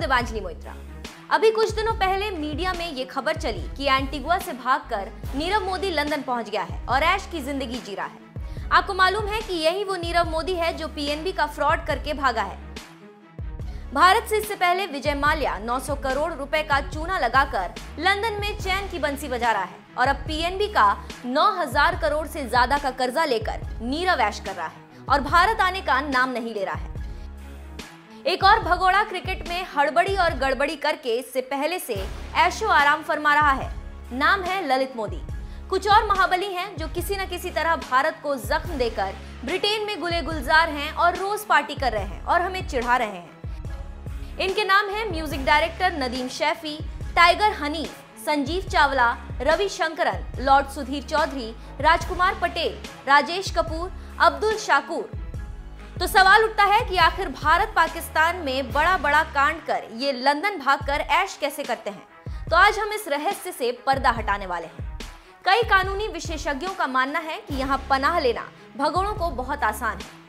देवांजलि मोइत्रा। अभी कुछ दिनों पहले मीडिया में ये खबर चली कि एंटीगुआ से भागकर नीरव मोदी लंदन पहुंच गया है और ऐश की जिंदगी जी रहा है। आपको मालूम है कि यही वो नीरव मोदी है जो पीएनबी का फ्रॉड करके भागा है। भारत से इससे पहले विजय माल्या 900 करोड़ रुपए का चूना लगाकर लंदन में चैन की बंसी बजा रहा है और अब पीएनबी का 9000 करोड़ से ज्यादा का कर्जा लेकर नीरव ऐश कर रहा है और भारत आने का नाम नहीं ले रहा है। एक और भगोड़ा क्रिकेट में हड़बड़ी और गड़बड़ी करके इससे पहले से ऐशो आराम फरमा रहा है। नाम है ललित मोदी। कुछ और महाबली हैं जो किसी न किसी तरह भारत को जख्म देकर ब्रिटेन में गुले गुलजार हैं और रोज पार्टी कर रहे हैं और हमें चिढ़ा रहे हैं। इनके नाम हैं music director Nadeem Shaifi, Tiger Hanif, Sanjeev Chawla, Ravi Shankaran, Lord Sudhir Chaudhary, Rajkumar Patel, Rajesh Kapoor, Abdul Shakoor. तो सवाल उठता है कि आखिर भारत पाकिस्तान में बड़ा बड़ा कांड कर ये लंदन भागकर ऐश कैसे करते हैं। तो आज हम इस रहस्य से पर्दा हटाने वाले हैं। कई कानूनी विशेषज्ञों का मानना है कि यहाँ पनाह लेना भगोड़ों को बहुत आसान है।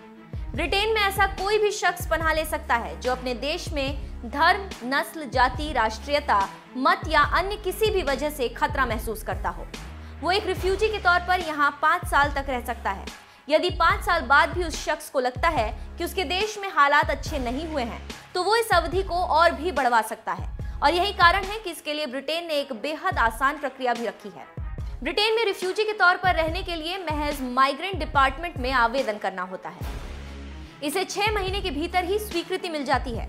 ब्रिटेन में ऐसा कोई भी शख्स पनाह ले सकता है जो अपने देश में धर्म, नस्ल, जाति, राष्ट्रीयता, मत या अन्य किसी भी वजह से खतरा महसूस करता हो। वो एक रिफ्यूजी के तौर पर यहाँ 5 साल तक रह सकता है। यदि 5 साल बाद भी उस शख्स को लगता है कि उसके देश में हालात अच्छे नहीं हुए हैं तो वो इस अवधि को और भी बढ़वा सकता है और यही कारण है कि इसके लिए ब्रिटेन ने एक बेहद आसान प्रक्रिया भी रखी है। ब्रिटेन में रिफ्यूजी के तौर पर रहने के लिए महज माइग्रेंट डिपार्टमेंट में आवेदन करना होता है। इसे 6 महीने के भीतर ही स्वीकृति मिल जाती है।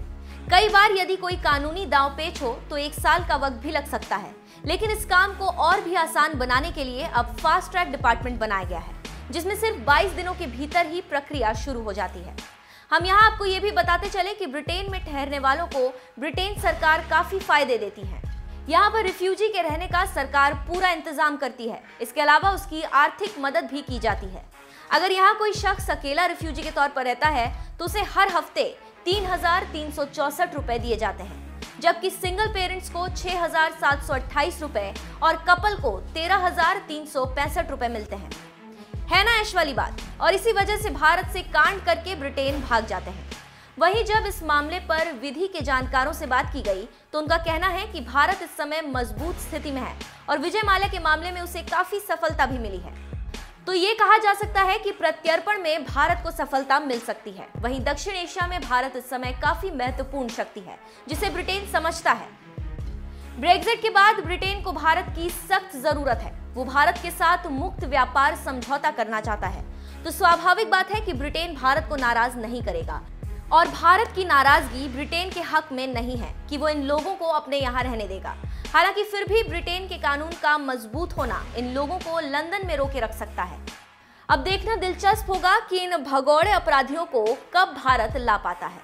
कई बार यदि कोई कानूनी दांव पेच हो तो 1 साल का वक्त भी लग सकता है, लेकिन इस काम को और भी आसान बनाने के लिए अब फास्ट ट्रैक डिपार्टमेंट बनाया गया है जिसमें सिर्फ 22 दिनों के भीतर ही प्रक्रिया शुरू हो जाती है। हम यहाँ आपको ये भी बताते चले कि ब्रिटेन में ठहरने वालों को ब्रिटेन सरकार काफी फायदे देती है। यहाँ पर रिफ्यूजी के रहने का सरकार पूरा इंतजाम करती है। इसके अलावा उसकी आर्थिक मदद भी की जाती है। अगर यहाँ कोई शख्स अकेला रिफ्यूजी के तौर पर रहता है तो उसे हर हफ्ते 3364 रुपए दिए जाते हैं, जबकि सिंगल पेरेंट्स को 6728 रुपए और कपल को 13365 रुपए मिलते हैं। है ना ऐश वाली बात। और इसी वजह से भारत से कांड करके ब्रिटेन भाग जाते हैं। वहीं जब इस मामले पर विधि के जानकारों से बात की गई तो उनका कहना है कि भारत इस समय मजबूत स्थिति में है और विजय माल्या के मामले में उसे काफी सफलता भी मिली है। तो ये कहा जा सकता है कि प्रत्यर्पण में भारत को सफलता मिल सकती है। वहीं दक्षिण एशिया में भारत इस समय काफी महत्वपूर्ण शक्ति है जिसे ब्रिटेन समझता है। ब्रेक्जिट के बाद ब्रिटेन को भारत की सख्त जरूरत है। वो भारत के साथ मुक्त व्यापार समझौता करना चाहता है, तो स्वाभाविक बात है कि ब्रिटेन भारत को नाराज नहीं करेगा और भारत की नाराजगी ब्रिटेन के हक में नहीं है कि वो इन लोगों को अपने यहाँ रहने देगा। हालांकि फिर भी ब्रिटेन के कानून का मजबूत होना इन लोगों को लंदन में रोके रख सकता है। अब देखना दिलचस्प होगा कि इन भगोड़े अपराधियों को कब भारत ला पाता है।